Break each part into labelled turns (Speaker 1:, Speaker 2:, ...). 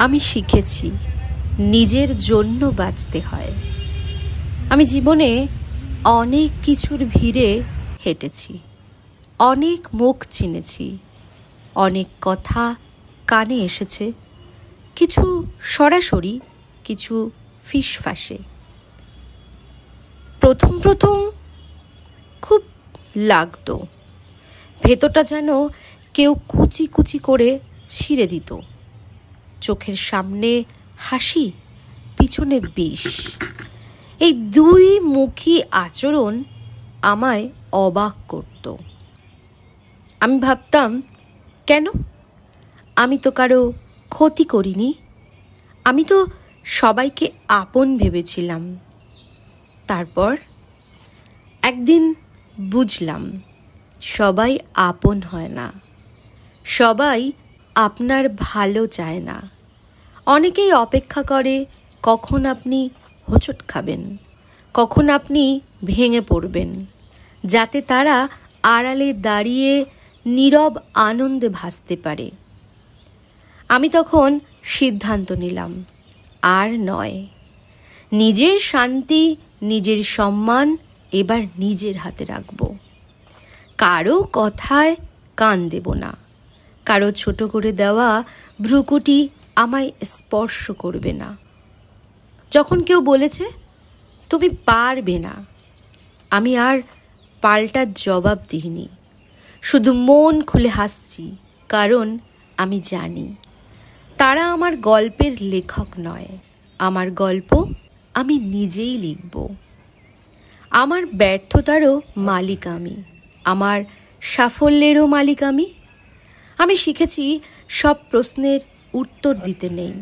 Speaker 1: আমি শিখেছি নিজের জন্য বাঁচতে হয়। আমি জীবনে অনেক কিছুর ভিড়ে হেঁটেছি, অনেক মুখ চিনেছি, অনেক কথা কানে এসেছে, কিছু সরাসরি, কিছু ফিসফাসে। প্রথম খুব লাগতো, ভেতরটা যেন কেউ কুচি কুচি করে ছিঁড়ে দিত। চোখের সামনে হাসি, পিছনে বিষ। এই দুই মুখী আচরণ আমায় অবাক করত। আমি ভাবতাম, কেন? আমি তো কারো ক্ষতি করিনি, আমি তো সবাইকে আপন ভেবেছিলাম। তারপর একদিন বুঝলাম, সবাই আপন হয় না, সবাই আপনার ভালো চায় না। অনেকেই অপেক্ষা করে কখন আপনি হোঁচট খাবেন, কখন আপনি ভেঙে পড়বেন, যাতে তারা আড়ালে দাঁড়িয়ে নীরব আনন্দে ভাসতে পারে। আমি তখন সিদ্ধান্ত নিলাম, আর নয়। নিজের শান্তি, নিজের সম্মান এবার নিজের হাতে রাখব। কারো কথায় কান দেব না, কারো ছোট করে দেওয়া ভ্রুকুটি আমায় স্পর্শ করবে না। যখন কেউ বলেছে তুমি পারবে না, আমি আর পাল্টা জবাব দিইনি, শুধু মন খুলে হাসছি, কারণ আমি জানি তারা আমার গল্পের লেখক নয়। আমার গল্প আমি নিজেই লিখব। আমার ব্যর্থতারও মালিক আমি, আমার সাফল্যেরও মালিক আমি। আমি শিখেছি সব প্রশ্নের উত্তর দিতে নেই,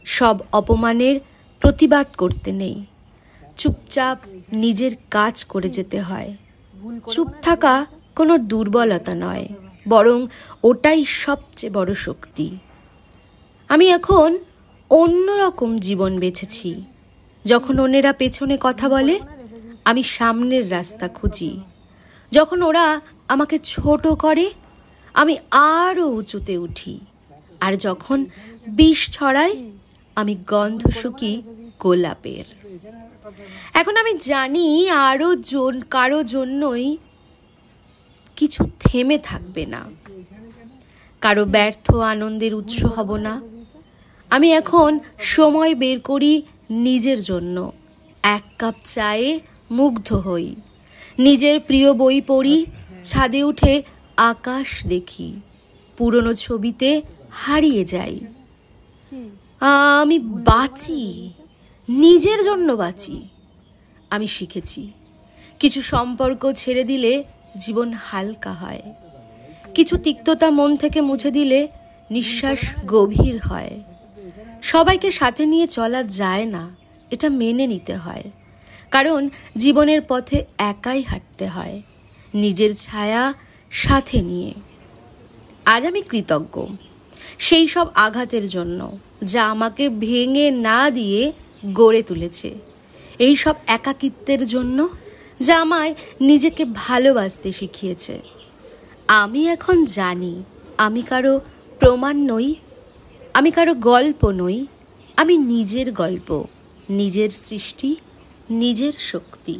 Speaker 1: সব অপমানের প্রতিবাদ করতে নেই। চুপচাপ নিজের কাজ করে যেতে হয়। চুপ থাকা কোনো দুর্বলতা নয়, বরং ওটাই সবচেয়ে বড় শক্তি। আমি এখন অন্যরকম জীবন বেছেছি। যখন অন্যেরা পেছনে কথা বলে, আমি সামনের রাস্তা খুঁজি। যখন ওরা আমাকে ছোট করে, আমি আরও উঁচুতে উঠি। আর যখন বিষ ছড়ায়, আমি গন্ধ শুকি গোলাপের। এখন আমি জানি আরও কারো জন্যই কিছু থেমে থাকবে না, কারো ব্যর্থ আনন্দের উৎস হব না। আমি এখন সময় বের করি নিজের জন্য। এক কাপ চায়ে মুগ্ধ হই, নিজের প্রিয় বই পড়ি, ছাদে উঠে আকাশ দেখি, পুরনো ছবিতে হারিয়ে যাই। আমি বাঁচি, নিজের জন্য বাঁচি। আমি শিখেছি কিছু সম্পর্ক ছেড়ে দিলে জীবন হালকা হয়, কিছু তিক্ততা মন থেকে মুছে দিলে নিঃশ্বাস গভীর হয়। সবাইকে সাথে নিয়ে চলা যায় না, এটা মেনে নিতে হয়, কারণ জীবনের পথে একাই হাঁটতে হয়, নিজের ছায়া সাথে নিয়ে। আজ আমি কৃতজ্ঞ সেই সব আঘাতের জন্য, যা আমাকে ভেঙে না দিয়ে গড়ে তুলেছে। এই সব একাকিত্বের জন্য, যা আমায় নিজেকে ভালোবাসতে শিখিয়েছে। আমি এখন জানি আমি কারো প্রমাণ নই, আমি কারো গল্প নই। আমি নিজের গল্প, নিজের সৃষ্টি, নিজের শক্তি।